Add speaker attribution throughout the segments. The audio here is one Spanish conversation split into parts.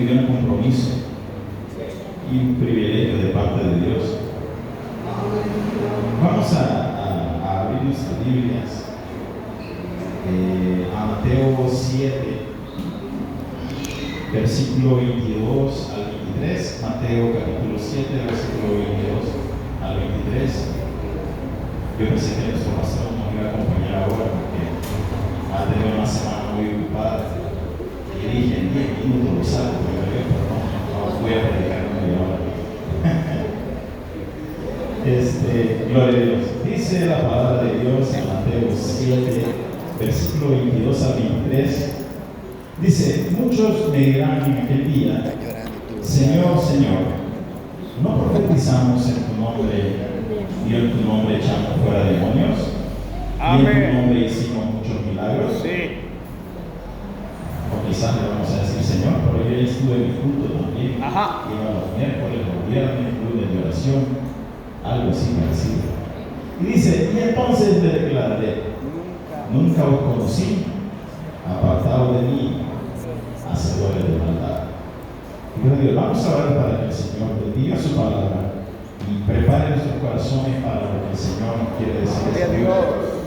Speaker 1: pidió un compromiso y un privilegio de parte de Dios. Vamos a abrir nuestras Biblias a Mateo 7, versículo 22 al 23. Mateo capítulo 7, versículo 22 al 23. Yo pensé que nuestro pastor nos iba a acompañar ahora porque ha tenido una semana muy ocupada. Y dije, en 10 minutos lo salgo, pero no voy a predicar media hora. Gloria a Dios. Dice la palabra de Dios en Mateo 7, versículo 22 al 23. Dice: muchos me dirán en aquel día: Señor, Señor, ¿no profetizamos en tu nombre y en tu nombre echamos fuera demonios?
Speaker 2: Amén.
Speaker 1: Y en tu nombre hicimos muchos milagros.
Speaker 2: Sí.
Speaker 1: O quizás le vamos a decir: Señor, pero yo estuve en mi culto también.
Speaker 2: Ajá.
Speaker 1: Iba los miércoles, los viernes, lunes de oración, algo así parecido. Y dice: y entonces le declararé: nunca os conocí, apartado de mí, hacedores de maldad. Pero Dios, vamos a orar para que el Señor bendiga su palabra y prepare nuestros corazones para lo que el Señor nos quiere decir.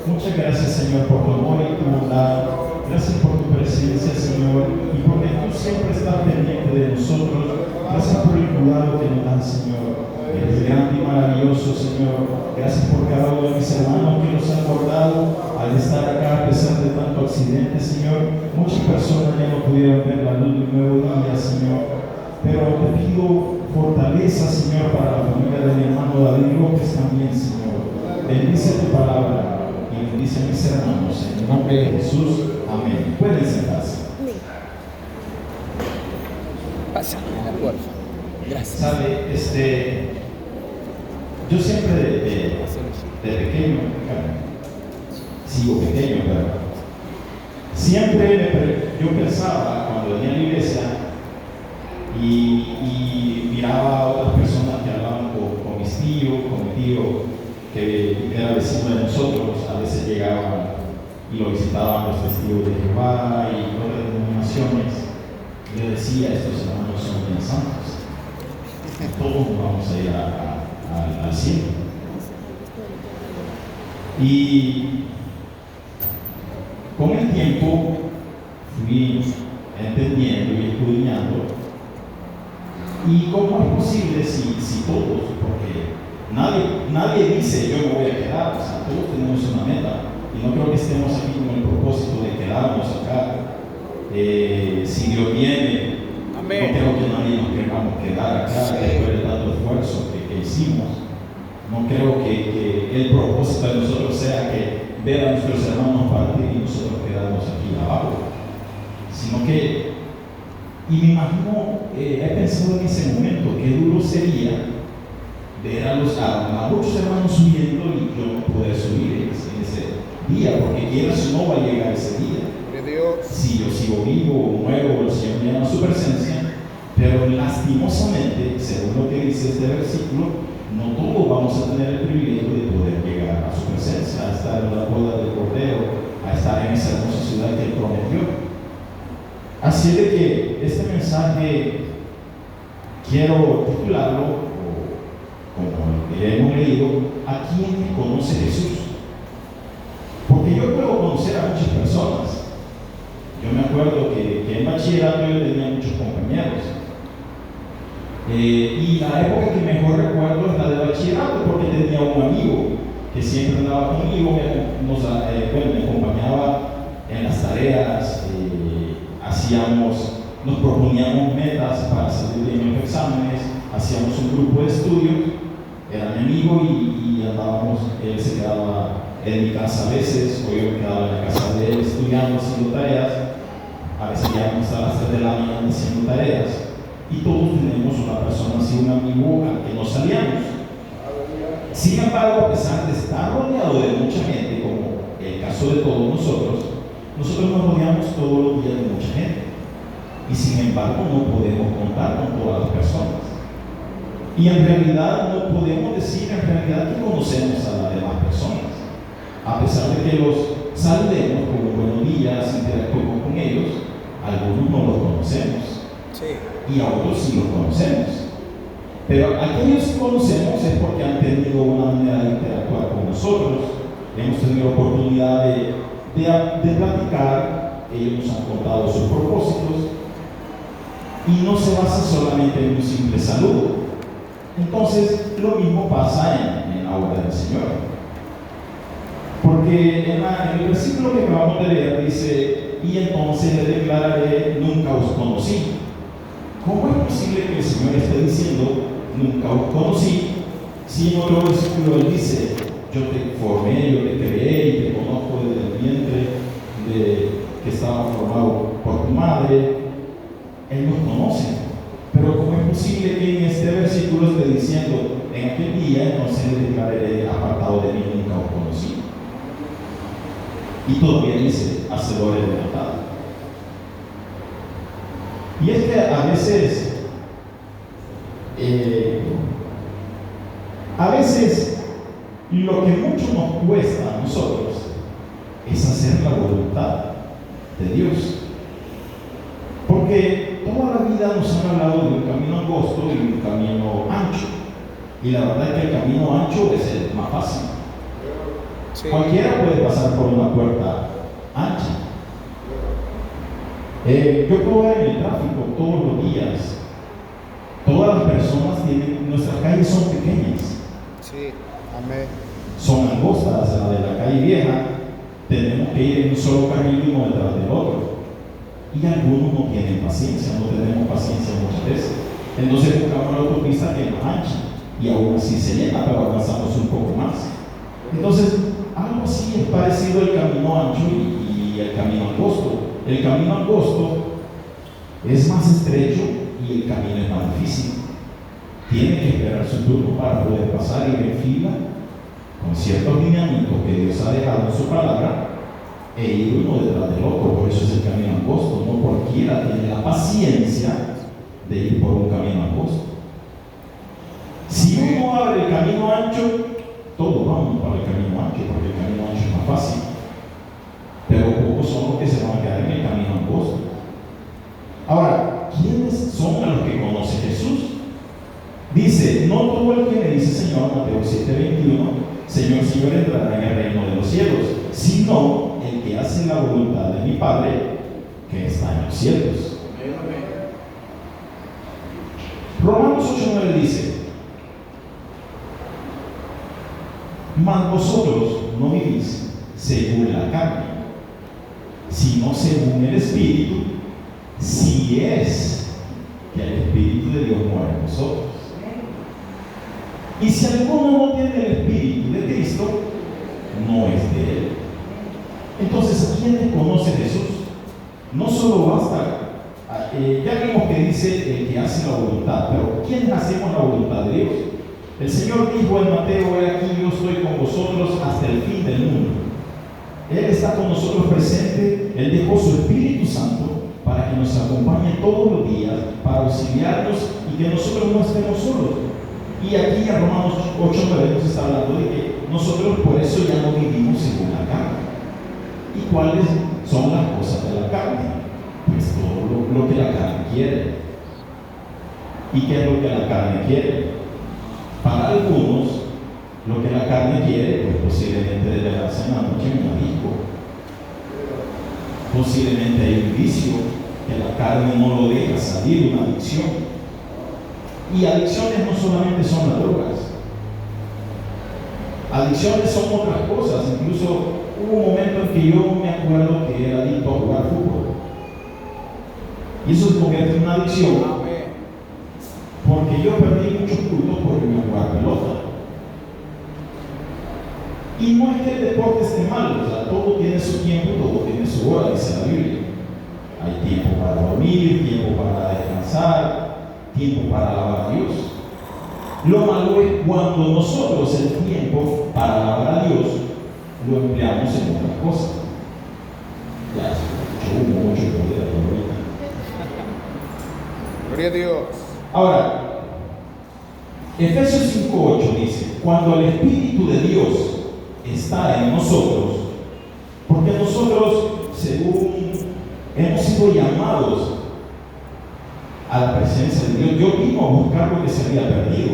Speaker 1: Muchas gracias, Señor, por tu amor y tu bondad. Gracias por tu presencia, Señor, y porque tú siempre estás pendiente de nosotros. Gracias por el cuidado que nos dan, Señor. Eres grande y maravilloso, Señor. Gracias por cada uno de mis hermanos que nos han guardado al estar acá a pesar de tanto accidente, Señor. Muchas personas ya no pudieron ver la luz de un nuevo día, Señor. Pero te pido fortaleza, Señor, para la familia de mi hermano David López también, Señor. Bendice tu palabra y bendice a mis hermanos. En el nombre de Jesús. Amén. Pueden sentarse.
Speaker 3: Pasa, porfa. Gracias.
Speaker 1: Sabe, yo siempre de pequeño, sigo pequeño, pero siempre yo pensaba cuando venía a la iglesia y miraba a otras personas que hablaban con mis tíos, con mi tío que era vecino de nosotros. A veces llegaban y lo visitaban los testigos de Jehová y otras denominaciones. Y yo decía: estos hermanos son bien santos, todos nos vamos a ir al cielo. Y con el tiempo fui entendiendo y escudriñando. ¿Y cómo es posible si todos? Porque nadie dice: yo me voy a quedar. O sea, todos tenemos una meta. Y no creo que estemos aquí con el propósito de quedarnos acá. Si Dios viene,
Speaker 2: Amén.
Speaker 1: no creo que nadie nos queramos quedar acá después de tanto esfuerzo que hicimos. No creo que el propósito de nosotros sea que ver a nuestros hermanos partir y nosotros quedarnos aquí abajo. Sino que, y me imagino, he pensado en ese momento, qué duro sería ver a muchos hermanos subiendo y yo no poder subir en ese día, porque quieras o no va a llegar ese día. Si yo sigo vivo o muero, el Señor me llama a su presencia, pero lastimosamente, según lo que dice este versículo, no todos vamos a tener el privilegio de poder llegar a su presencia, a estar en la boda del Cordero, a estar en esa hermosa ciudad que Él prometió. Así de que este mensaje quiero titularlo, como hemos leído: ¿a quién conoce Jesús? Porque yo puedo conocer a muchas personas. Yo me acuerdo que en bachillerato yo tenía muchos compañeros. Y la época que mejor recuerdo es la de bachillerato, porque tenía un amigo que siempre andaba conmigo, me acompañaba en las tareas, nos proponíamos metas para salir bien en los exámenes, hacíamos un grupo de estudio, era mi amigo y andábamos. Él se quedaba en mi casa a veces, o yo me quedaba en la casa de él estudiando, haciendo tareas. A veces llegábamos a las 3 de la mañana haciendo tareas. Y todos tenemos una persona así, un amigo al que nos salíamos. Sin embargo, a pesar de estar rodeado de mucha gente, como el caso de todos nosotros nos rodeamos todos los días de mucha gente. Y sin embargo, no podemos contar con todas las personas. Y en realidad no podemos decir que conocemos a las demás personas. A pesar de que los saludemos con buenos días, interactuemos con ellos, algunos no los conocemos.
Speaker 3: Sí.
Speaker 1: y a otros sí los conocemos. Pero aquellos que conocemos es porque han tenido una manera de interactuar con nosotros, hemos tenido oportunidad de platicar, ellos nos han contado sus propósitos y no se basa solamente en un simple saludo. Entonces, lo mismo pasa en la obra del Señor. Porque en el versículo que acabamos de leer dice: y entonces le declararé, nunca os conocí. ¿Cómo es posible que el Señor esté diciendo, nunca os conocí, si en otro versículo Él dice, yo te formé, yo te creé y te conozco desde el vientre que estaba formado por tu madre? Él nos conoce. Pero ¿cómo es posible que en este versículo esté diciendo, en aquel día entonces le declararé, apartado de mí, nunca os conocí? Y todavía dice, hacedores de maldad. Y es que a veces lo que mucho nos cuesta a nosotros es hacer la voluntad de Dios. Porque toda la vida nos han hablado de un camino angosto y un camino ancho. Y la verdad es que el camino ancho es el más fácil. Sí. Cualquiera puede pasar por una puerta ancha. Yo puedo ver en el tráfico todos los días. Todas las personas tienen, nuestras calles son pequeñas.
Speaker 3: Sí, amén.
Speaker 1: Son angostas, la de la calle vieja. Tenemos que ir en un solo carril y uno detrás del otro. Y algunos no tienen paciencia, no tenemos paciencia muchas veces. Entonces buscamos la autopista que es más ancha y aún así se llena, pero avanzamos un poco más. Entonces, algo así es parecido al camino ancho y el camino angosto. El camino angosto es más estrecho y el camino es más difícil. Tiene que esperar su turno para poder pasar, ir en fila con ciertos lineamientos que Dios ha dejado en su palabra e ir uno detrás del otro. Por eso es el camino angosto. No cualquiera tiene la paciencia de ir por un camino angosto. Si uno abre el camino ancho, todos vamos para el camino ancho, porque el camino ancho es más fácil. Pero pocos son los que se van a quedar en el camino angosto. Ahora, ¿quiénes son a los que conoce Jesús? Dice, no todo el que me dice Señor, Mateo 7:21, Señor, Señor, entrará en el reino de los cielos, sino el que hace la voluntad de mi Padre que está en los cielos. Romanos 8:9 dice, mas vosotros no vivís según la carne, sino según el Espíritu, si es que el Espíritu de Dios mora en vosotros. Y si alguno no tiene el Espíritu de Cristo, no es de Él. Entonces, ¿a quién conoce Jesús? No solo basta, ya vimos que dice el que hace la voluntad, pero ¿quién hacemos la voluntad de Dios? El Señor dijo en Mateo, he aquí yo estoy con vosotros hasta el fin del mundo. Él está con nosotros presente, Él dejó su Espíritu Santo para que nos acompañe todos los días, para auxiliarnos y que nosotros no estemos solos. Y aquí en Romanos 8:9 nos está hablando de que nosotros por eso ya no vivimos según la carne. ¿Y cuáles son las cosas de la carne? Pues todo lo que la carne quiere. ¿Y qué es lo que la carne quiere? Para algunos, lo que la carne quiere, pues posiblemente desvelarse en la noche en un disco. Posiblemente hay un vicio que la carne no lo deja salir, una adicción. Y adicciones no solamente son las drogas. Adicciones son otras cosas. Incluso hubo un momento en que yo me acuerdo que era adicto a jugar fútbol. Y eso se convierte en una adicción. Porque yo perdí muchos puntos por irme a jugar pelota. Y no es que el deporte esté mal, o sea, todo tiene su tiempo, todo tiene su hora, dice la Biblia. Hay tiempo para dormir, tiempo para descansar, tiempo para alabar a Dios. Lo malo es cuando nosotros el tiempo para alabar a Dios lo empleamos en otras cosas. Ya, mucho poder ahorita.
Speaker 3: Gloria a Dios.
Speaker 1: Ahora, Efesios 5:8 dice, cuando el Espíritu de Dios está en nosotros, porque nosotros, según hemos sido llamados a la presencia de Dios. Dios vino a buscar lo que se había perdido.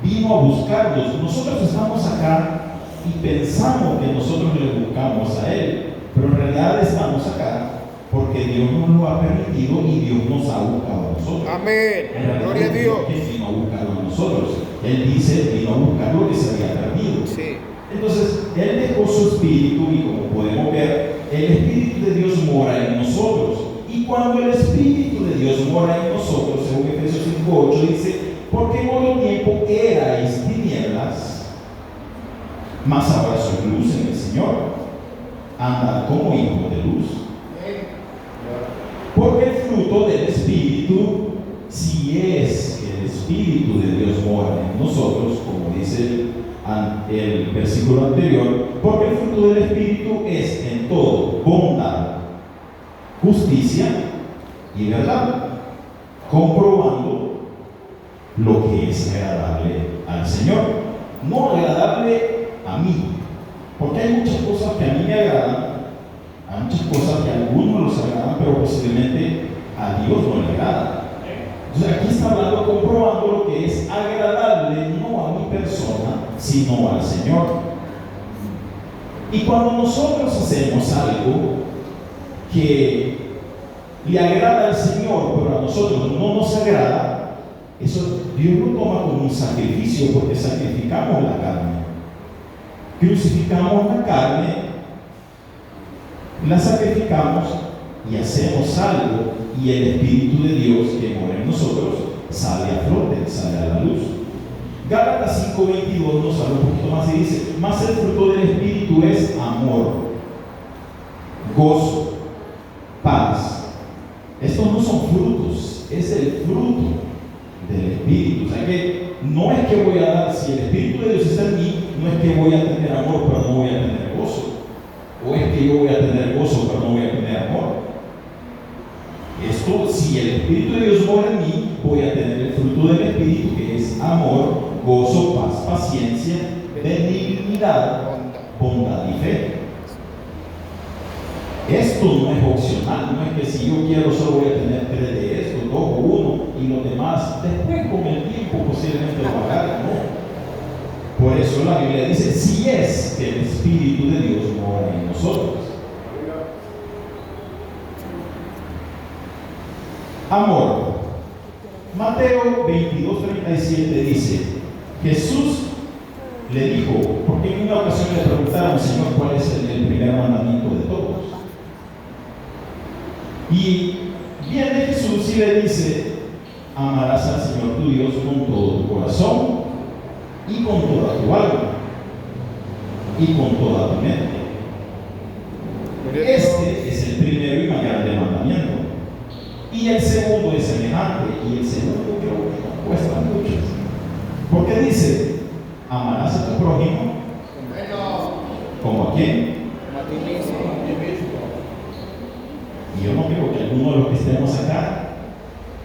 Speaker 1: Vino a buscarnos. Nosotros estamos acá y pensamos que nosotros le buscamos a Él, pero en realidad estamos acá porque Dios nos lo ha permitido y Dios nos ha buscado a nosotros.
Speaker 3: Amén. Gloria a Dios.
Speaker 1: Que vino a buscarlo a nosotros. Él dice, vino a buscar lo que se había perdido.
Speaker 3: Sí.
Speaker 1: Entonces, Él dejó su espíritu y como podemos ver, el Espíritu de Dios mora en nosotros. Y cuando el Espíritu de Dios mora en nosotros, según Efesios 5:8 dice, porque en otro tiempo erais tinieblas, mas ahora sois luz en el Señor. Andad como hijos de luz. Porque el fruto del Espíritu, si es que el Espíritu de Dios mora en nosotros, como dice el versículo anterior, porque el fruto del Espíritu es en todo bondad, justicia y verdad, comprobando lo que es agradable al Señor, no agradable a mí, porque hay muchas cosas que a mí me agradan, hay muchas cosas que a algunos los agradan, pero posiblemente a Dios no le agrada. Entonces aquí está hablando, comprobando lo que es agradable no a mi persona, sino al Señor. Y cuando nosotros hacemos algo que le agrada al Señor, pero a nosotros no nos agrada, eso Dios lo toma como un sacrificio, porque sacrificamos la carne. Crucificamos la carne, la sacrificamos y hacemos algo, y el Espíritu de Dios que mora en nosotros sale a flote, sale a la luz. Gálatas 5:22 nos habla un poquito más y dice, mas el fruto del Espíritu es amor, gozo, paz. Estos no son frutos, es el fruto del Espíritu. O sea que no es que voy a dar, si el Espíritu de Dios está en mí, no es que voy a tener amor pero no voy a tener gozo, o es que yo voy a tener gozo pero no voy a tener amor. Esto, si el Espíritu de Dios mora en mí, voy a tener el fruto del Espíritu, que es amor, gozo, paz, paciencia, benignidad, bondad y fe. Esto no es opcional, no es que si yo quiero solo voy a tener 3 de esto, 2 o 1 y los demás después con el tiempo posiblemente lo hagan, no. Por eso la Biblia dice, si es que el Espíritu de Dios mora en nosotros. Amor. Mateo 22:37 dice, Jesús le dijo, porque en una ocasión le preguntaron, Señor, ¿cuál es el primer mandamiento de todos? Y viene Jesús y le dice, amarás al Señor tu Dios con todo tu corazón y con toda tu alma y con toda tu mente. Este es el primero y más grande mandamiento. Y el segundo es semejante, y el segundo creo que no cuesta mucho, porque dice, amarás a tu prójimo como a quién. Y yo no creo que alguno de los que estemos acá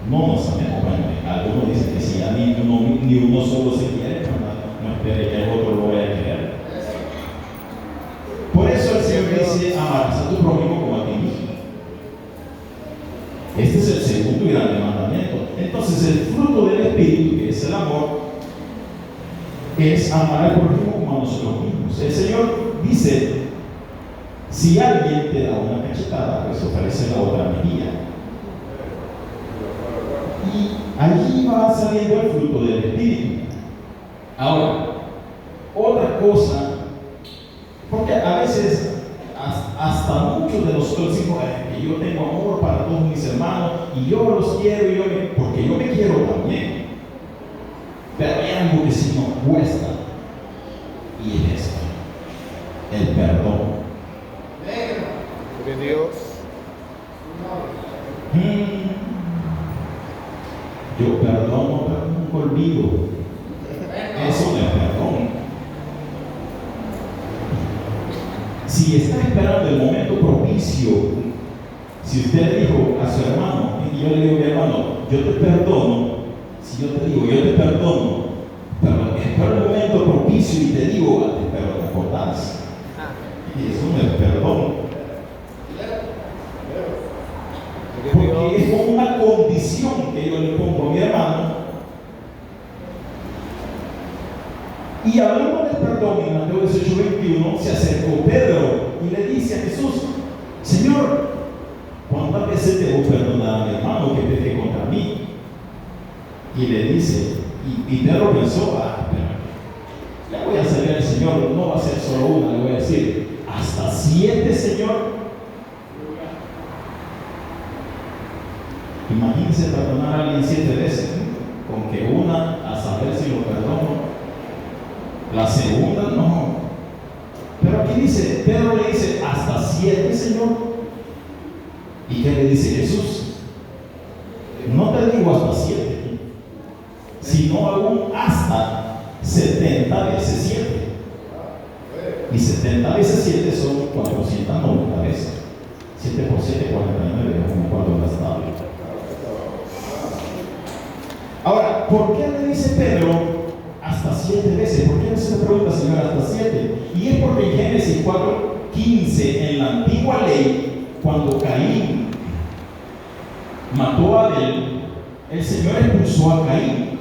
Speaker 1: no nos amemos. Bueno, algunos dicen que si a mí ni uno solo se quiere, no espere que el otro lo vaya a querer. Por eso el Señor dice, amarás a tu prójimo como a ti mismo. Este es el segundo y grande mandamiento. Entonces el fruto del Espíritu, que es el amor, es amar al prójimo como a nosotros mismos. El Señor dice, si alguien te da una cachetada, pues ofrece la otra mejilla. Y allí va saliendo el fruto del Espíritu. Ahora, otra cosa, porque a veces hasta muchos de nosotros decimos que yo tengo amor para todos mis hermanos y yo los quiero porque yo me quiero también, pero hay algo que sí nos cuesta, y es esto, el perdón
Speaker 3: de Dios.
Speaker 1: Yo perdono pero nunca olvido. Eso no es perdón. Si está esperando el momento propicio, si usted dijo a su hermano, y yo le digo a mi hermano, yo te perdono, si yo te digo, yo te perdono, pero espero el momento propicio y te digo, pero te acordás. Y eso no es perdón. Porque es como una condición que Y hablando del perdón en Mateo 18:21, se acercó Pedro y le dice a Jesús: Señor, ¿cuántas veces debo perdonar a mi hermano que peque contra mí? Y le dice, y Pedro pensó: le voy a servir al Señor, no va a ser solo una, le voy a decir, ¿hasta 7, Señor? Imagínense perdonar a alguien 7 veces, con que una, a saber si lo perdono, la segunda no. Pero aquí dice, Pedro le dice, ¿hasta 7, Señor? ¿Y qué le dice Jesús? No te digo hasta 7, sino aún hasta 70 veces 7. Y 70 veces 7 son 490 veces. 7 por 7, 49, no me acuerdo de las tablas. Ahora, ¿por qué le dice Pedro hasta 7 veces? ¿Por qué no se le pregunta, Señor, hasta 7? Y es porque en Génesis 4:15, en la antigua ley, cuando Caín mató a Abel, el Señor expulsó a Caín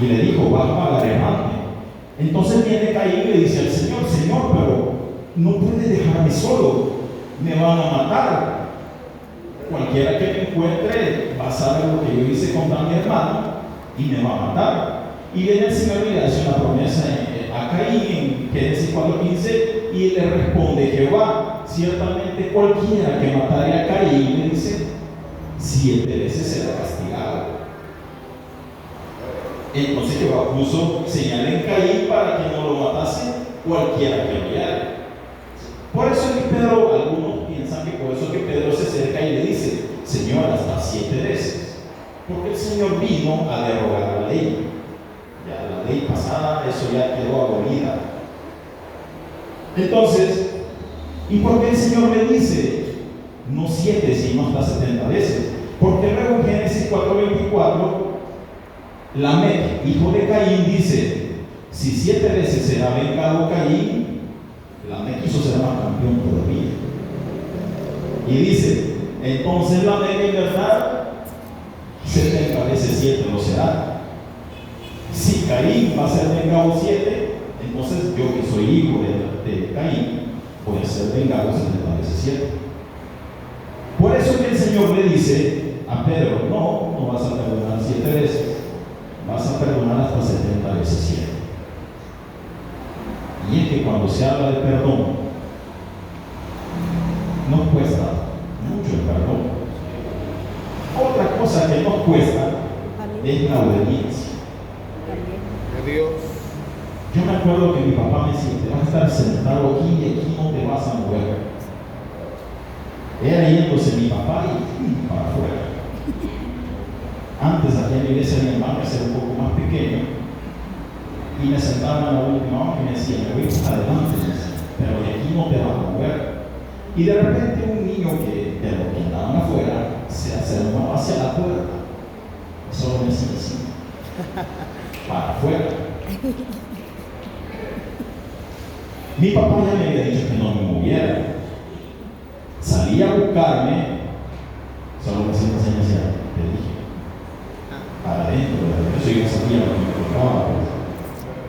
Speaker 1: y le dijo: vas a pagar errante. Entonces viene Caín y le dice al Señor: Señor, pero no puedes dejarme solo, me van a matar. Cualquiera que me encuentre va a saber lo que yo hice contra mi hermano y me va a matar. Y viene el Señor y le hace una promesa a Caín en Génesis 4:15 y le responde Jehová: ciertamente cualquiera que matare a Caín, le dice, 7 veces será castigado. Entonces Jehová puso señal en Caín para que no lo matase cualquiera que lo hallara. Por eso es que Pedro, algunos piensan que por eso es que Pedro se acerca y le dice: Señor, hasta 7 veces. Porque el Señor vino a derogar la ley. Ya la ley pasada, eso ya quedó abolida. Entonces, ¿y por qué el Señor le dice no 7, sino hasta 70 veces? Porque luego en Génesis 4:24, Lamec, hijo de Caín, dice: si 7 veces será vengado Caín, Lamec quiso ser más campeón todavía. Y dice: entonces Lamec en verdad 70 veces 7 lo será. Si Caín va a ser vengado 7, entonces yo, que soy hijo de Caín, voy a ser vengado 70 veces 7. Por eso que el Señor le dice a Pedro: no vas a perdonar 7 veces, vas a perdonar hasta 70 veces 7. Y es que cuando se habla de perdón, nos cuesta mucho el perdón. Otra cosa que nos cuesta es la obediencia.
Speaker 3: Dios.
Speaker 1: Yo me acuerdo que mi papá me decía: te vas a estar sentado aquí y aquí no te vas a mover. Era yéndose mi papá y para afuera. Antes, aquí en la iglesia de mi hermano, era un poco más pequeño, y me sentaba en la última hora y me decía: me voy adelante, pero de aquí no te vas a mover. Y de repente un niño de los que andaban afuera se acercó hacia la puerta. Solo me decía así: para afuera. Mi papá ya me había dicho que no me moviera. Salía a buscarme, solo me decía: te dije, para adentro. Eso yo sabía lo que me tocaba.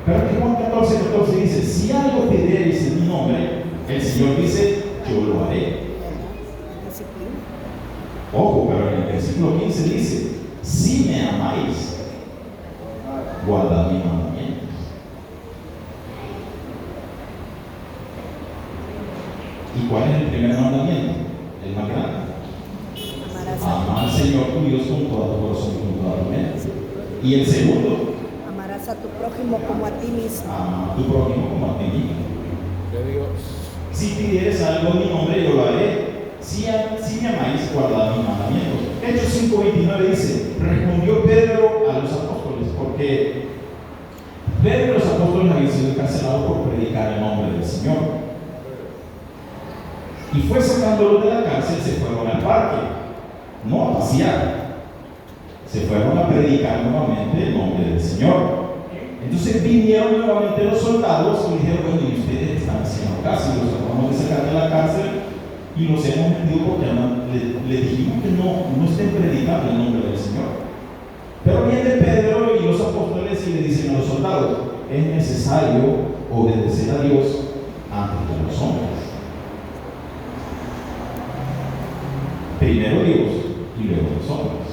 Speaker 1: Pero que Juan 14:14 dice: si algo pidiereis en mi nombre, el Señor dice: yo lo haré. Ojo, pero en el versículo 15 dice: si me amáis, guardad mis mandamientos. ¿Y cuál es el primer mandamiento? El más grande: amar al Señor tu Dios con todo tu corazón y con toda tu mente. Y el segundo:
Speaker 2: amarás a tu prójimo como a ti mismo.
Speaker 1: amar a tu prójimo como a ti mismo.
Speaker 3: De Dios.
Speaker 1: Si pidieres algo en mi nombre, yo lo haré. Si me amáis, guardad mis mandamientos. Hechos 5:29 dice: respondió Pedro a los apóstoles, porque Pedro y los apóstoles habían sido encarcelados por predicar el nombre del Señor. Y fue sacándolos de la cárcel, se fueron al parque, no a pasear, se fueron a predicar nuevamente el nombre del Señor. Entonces vinieron nuevamente los soldados y dijeron: bueno, ¿y ustedes están haciendo caso? Los acabamos de sacar de la cárcel y los hemos metido porque le dijimos que no estén predicando el nombre del Señor. Pero viene Pedro y los apóstoles y le dicen a los soldados: es necesario obedecer a Dios antes que a los hombres. Primero Dios y luego los hombres.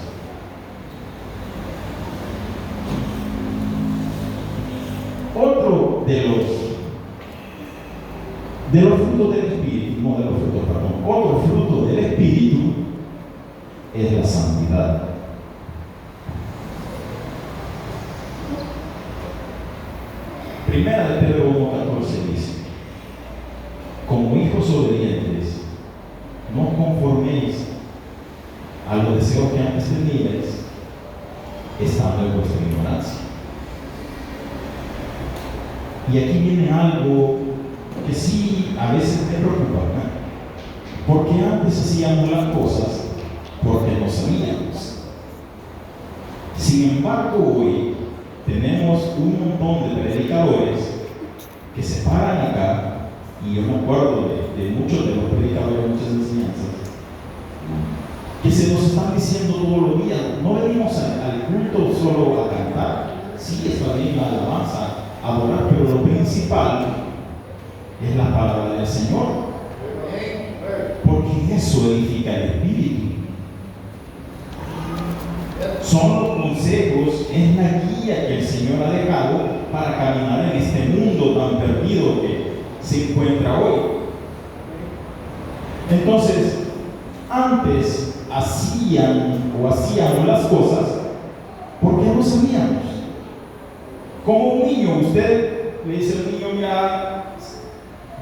Speaker 1: Otro de los frutos del Espíritu, no de los frutos, perdón, otro fruto del Espíritu es la santidad. Primera de Pedro 1:14 dice: como hijos obedientes, no conforméis a los deseos que antes teníais, estando en vuestra ignorancia. Y aquí viene algo que sí a veces me preocupa, ¿no? Porque antes hacíamos las cosas porque no sabíamos. Sin embargo, hoy tenemos un montón de predicadores que se paran acá, y yo me acuerdo de muchos de los predicadores, muchas enseñanzas, que se nos están diciendo todos los días: no venimos al culto solo a cantar, sí está bien la alabanza, adorar, pero lo principal es la palabra del Señor, porque eso edifica el espíritu. Son los consejos, es la guía que el Señor ha dejado para caminar en este mundo tan perdido que se encuentra hoy. Entonces, antes hacíamos las cosas porque no sabíamos. Como un niño, usted le dice al niño: mira,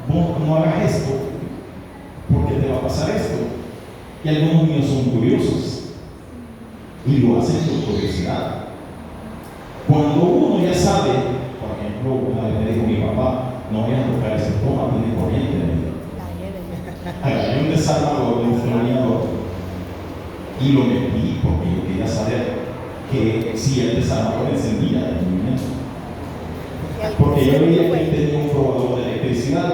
Speaker 1: no hagas esto porque te va a pasar esto. Y algunos niños son curiosos y lo hacen por curiosidad. Cuando uno ya sabe, por ejemplo, una vez me dijo mi papá: no voy a tocar ese toma, tiene corriente. Agarré un desarmador, un destornillador, y lo metí porque yo quería saber que si el desarmador encendía en mi mente. Porque yo veía que él tenía un probador de electricidad,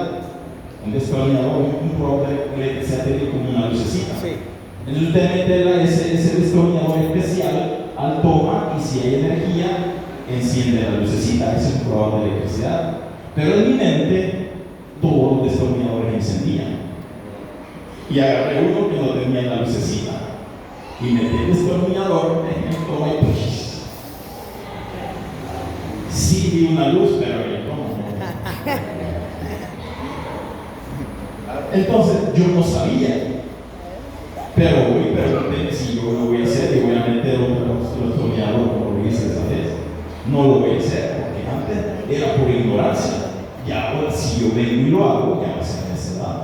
Speaker 1: un destornillador, un probador de electricidad tenía como una lucecita. Entonces usted mete ese destornillador especial al toma, y si hay energía, enciende la lucecita. Ese es un probador de electricidad. Pero en mi mente, todos los destornilladores encendían. Y agarré uno que no tenía la lucecita y metí el destornillador en el toma y pues sí vi una luz, pero el toma no. Entonces yo no sabía, pero hoy pregunté si yo lo voy a hacer y voy a meter otro destornillador como lo hice esa vez. No lo voy a hacer porque antes era por ignorancia, y ahora si yo vengo y lo hago, ya va a ser necedad.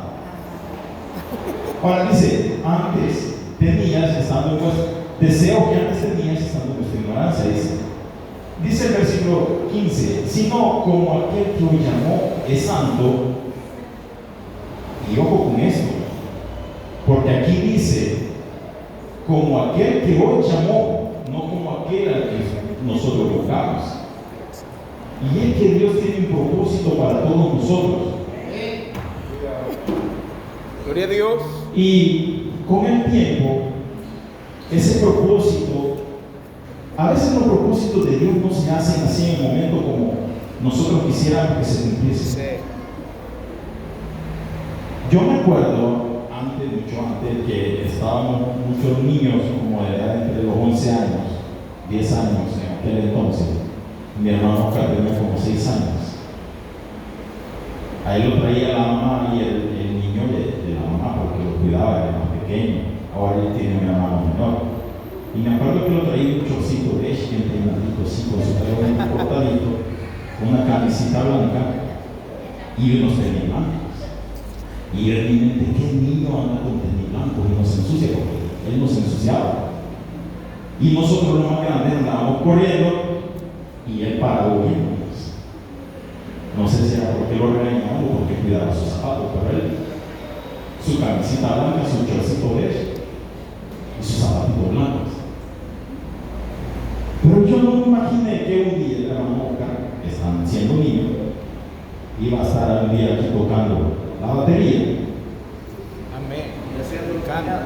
Speaker 1: Ahora dice: antes tenías, estando en vuestro deseo que antes tenías, estando en vuestra ignorancia. Dice el versículo 15: sino como aquel que os llamó es santo. Y ojo con esto, porque aquí dice: como aquel que os llamó, no como aquel al que nosotros buscamos. Y es que Dios tiene un propósito para todos nosotros.
Speaker 3: Gloria a Dios.
Speaker 1: Y con el tiempo, ese propósito, a veces los propósitos de Dios no se hacen así en el momento como nosotros quisiéramos que se cumpliesen. Yo me acuerdo, mucho antes, que estábamos muchos niños como de edad entre los 11 años, 10 años en aquel entonces. Mi hermano Oscar tenía como 6 años. Ahí lo traía la mamá y el niño de la mamá porque lo cuidaba, era más pequeño. Ahora él tiene un hermano menor. Y me acuerdo que lo traía un chorcito de leche, un así con su pelo cortadito, con una camisita blanca y unos tenis blancos. Y él me dice: ¿qué niño anda con tenis blancos y no se ensucia? Porque él no se ensuciaba. Y nosotros los más grandes andábamos corriendo y él parado viéndonos. No sé si era porque lo regañaba o porque cuidaba sus zapatos, pero él, su camisita blanca, su chorcito beige y sus zapatitos blancos. Pero yo no me imaginé que un día el hermano Oscar, que están siendo niños, iba a estar un día aquí tocando la batería.
Speaker 3: Amén. Y haciendo el canto.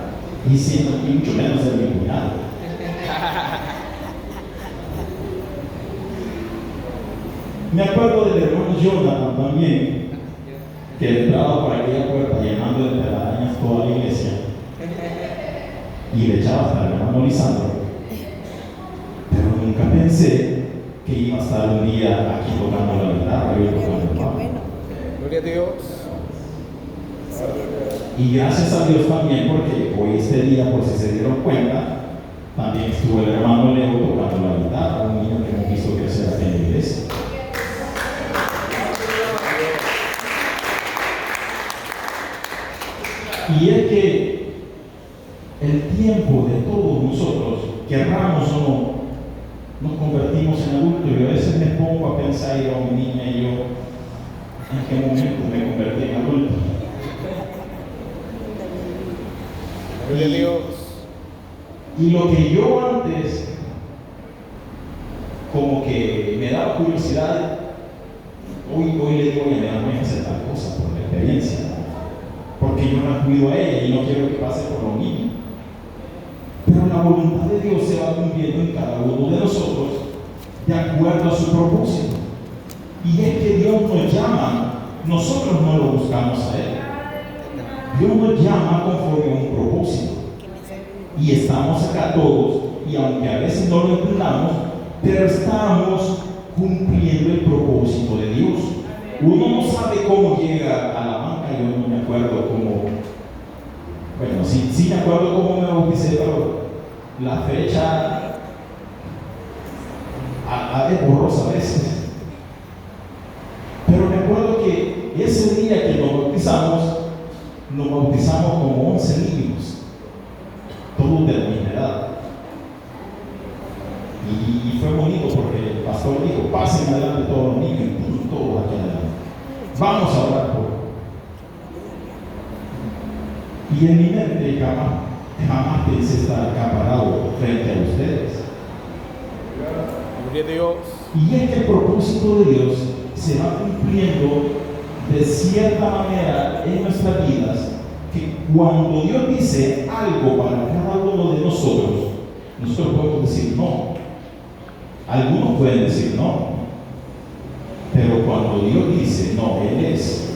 Speaker 1: Y siendo mucho menos ser mi cuñado. Me acuerdo del hermano Jonathan también, que entraba por aquella puerta llenando de telarañas toda la iglesia y le echaba hasta el hermano Lisandro. Pero nunca pensé que iba a estar un día aquí tocando la guitarra y yo tocando el
Speaker 2: Qué
Speaker 1: bajo.
Speaker 2: bueno.
Speaker 3: Gloria a Dios.
Speaker 1: Y gracias a Dios también, porque hoy este día, por si se dieron cuenta, también estuvo el hermano Leo tocando la guitarra, un niño que hemos visto crecer aquí en la iglesia. Y es que el tiempo de todos nosotros, querramos o no, nos convertimos en adultos. Y a veces me pongo a pensar, yo, mi niña y yo, ¿en qué momento me convertí en adulto?
Speaker 3: Gloria a Dios.
Speaker 1: Y lo que yo antes como que me daba curiosidad, hoy le digo, oye, me da miedo hacer tal cosa por la experiencia, porque yo la cuido a ella y no quiero que pase por lo mismo. Pero la voluntad de Dios se va cumpliendo en cada uno de nosotros de acuerdo a su propósito. Y es que Dios nos llama, nosotros no lo buscamos a Él. Dios nos llama conforme a un propósito. Y estamos acá todos, y aunque a veces no lo entendamos, pero estamos cumpliendo el propósito de Dios. Uno no sabe cómo llega a la banca, yo no me acuerdo cómo, bueno, sí me acuerdo cómo me bauticé, pero la fecha es borrosa a veces. Pero me acuerdo que ese día que nos bautizamos como 11 niños, todos de la misma edad. Y fue bonito porque el pastor dijo, pasen adelante todos los niños, y todos aquí adelante. Vamos a orar por. Y en mi mente jamás pensé estar acá parado frente a ustedes.
Speaker 3: Gloria a Dios.
Speaker 1: Y es que el propósito de Dios se va cumpliendo de cierta manera en nuestras vidas, que cuando Dios dice algo para cada uno de nosotros podemos decir no. Algunos pueden decir no, pero cuando Dios dice no, Él es,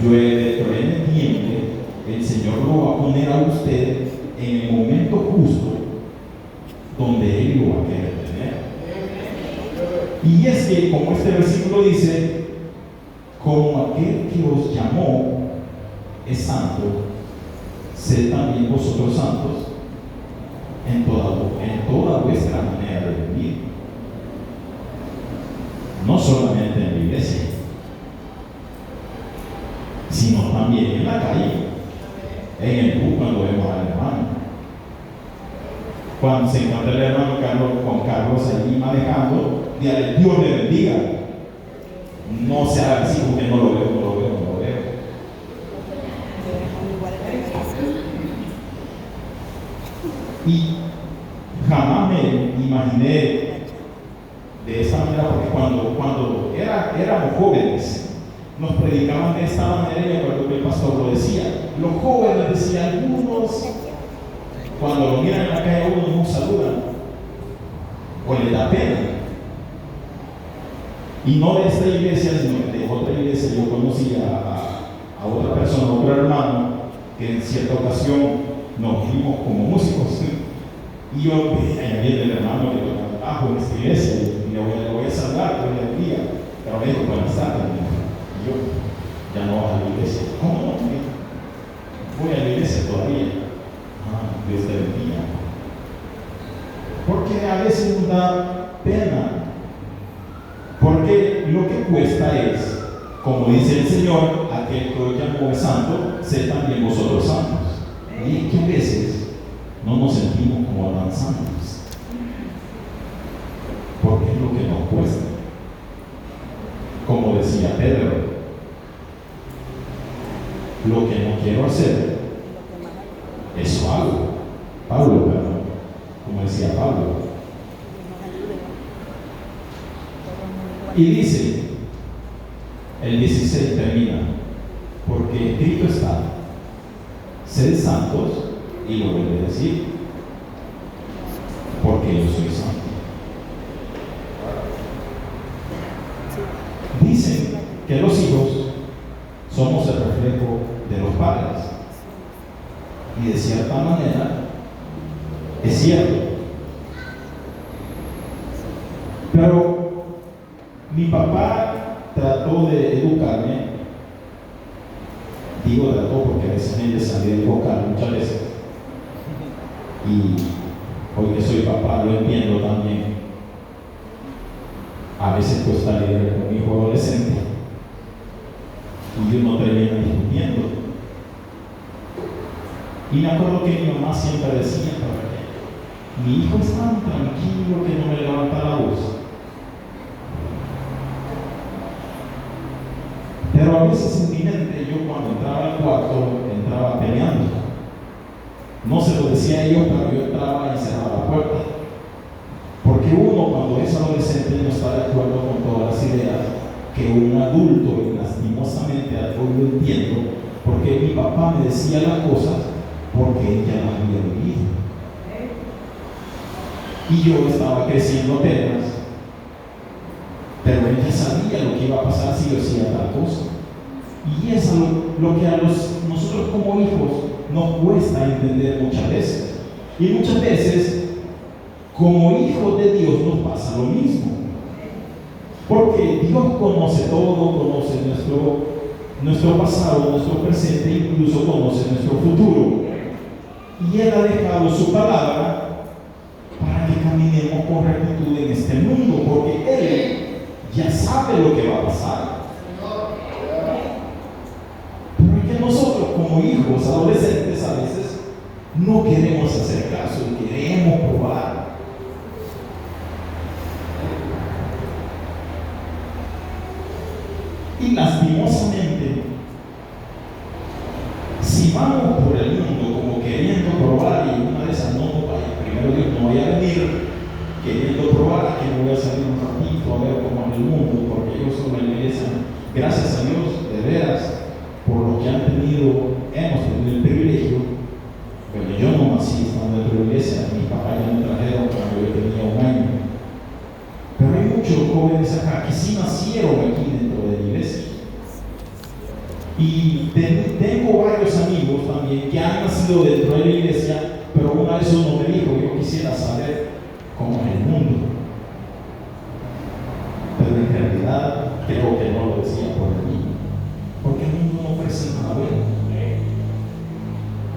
Speaker 1: yo entiende, el Señor lo va a poner a usted en el momento justo donde Él lo va a querer tener. Y es que, como este versículo dice, como aquel que os llamó es santo, sed también vosotros santos en toda vuestra manera de vivir. No solamente en la iglesia, sino también en la calle, en el bus cuando vemos al hermano. Cuando se encuentra el hermano Juan Carlos allí manejando, dígale, Dios le bendiga. No se haga así porque no lo veo. Y jamás me imaginé de esta manera, porque cuando éramos jóvenes, nos predicaban de esta manera, y me acuerdo que el pastor lo decía. Los jóvenes decían, algunos, cuando lo miran en la calle, algunos no saludan, o les da pena. Y no de esta iglesia, sino de otra iglesia. Yo conocí a otra persona, otro hermano, que en cierta ocasión nos vimos como músicos. Y yo viene el hermano que toca bajo en esta iglesia, y le voy a saludar, le voy a decir, pero me dijo, buenas tardes. Y yo, ya no vas a la iglesia. ¿Cómo no? Voy a la iglesia todavía. Dios te bendiga. Porque a veces nos da pena. Porque lo que cuesta es, como dice el Señor, aquel que hoy llamó es santo, sed también vosotros santos. Y es que a veces no nos sentimos como tan santos, porque es lo que nos cuesta. Como decía Pedro, lo que no quiero hacer, eso hago. Pablo, perdón, como decía Pablo. Y dice, el 16 termina, porque escrito está, sed santos, y lo vuelve a decir, porque yo soy santo. cierta manera, es cierto. Pero mi papá trató de educarme, digo trató porque a veces me salía de boca muchas veces, y hoy que soy papá lo entiendo también. A veces cuesta lidiar con mi hijo adolescente y uno termina discutiendo. Y me acuerdo que mi mamá siempre decía: mi hijo es tan tranquilo que no me levanta la voz. Pero a veces en mi mente, yo cuando entraba al cuarto, entraba peleando. No se lo decía a ellos, pero yo entraba y cerraba la puerta. Porque uno, cuando es adolescente, no está de acuerdo con todas las ideas que un adulto, y lastimosamente hoy lo entiendo, porque mi papá me decía las cosas porque él ya las había vivido. Y yo estaba creciendo apenas, pero él ya sabía lo que iba a pasar si yo hacía tal cosa. Y eso es lo que a nosotros como hijos nos cuesta entender muchas veces. Y muchas veces, como hijos de Dios, nos pasa lo mismo. Porque Dios conoce todo, conoce nuestro pasado, nuestro presente, incluso conoce nuestro futuro. Y Él ha dejado su palabra para que caminemos con rectitud en este mundo, porque Él ya sabe lo que va a pasar. Pero es que nosotros como hijos adolescentes a veces no queremos hacer caso, queremos probar. Y lastimosamente, si vamos por el mundo como queriendo probar, y una de esas no vaya, primero Dios, no voy a venir queriendo probar, que me voy a salir un ratito a ver cómo es el mundo, porque yo soy la iglesia, gracias a Dios, de veras, por lo que hemos tenido el privilegio. Bueno, yo no nací estando en la iglesia, mis papás ya me trajeron cuando yo tenía 1 año. Pero hay muchos jóvenes acá que sí nacieron aquí dentro de la iglesia. Y tengo varios amigos también que han nacido dentro de la iglesia, pero una vez uno me dijo: yo quisiera saber cómo es el mundo. Pero en realidad creo que no lo decía por el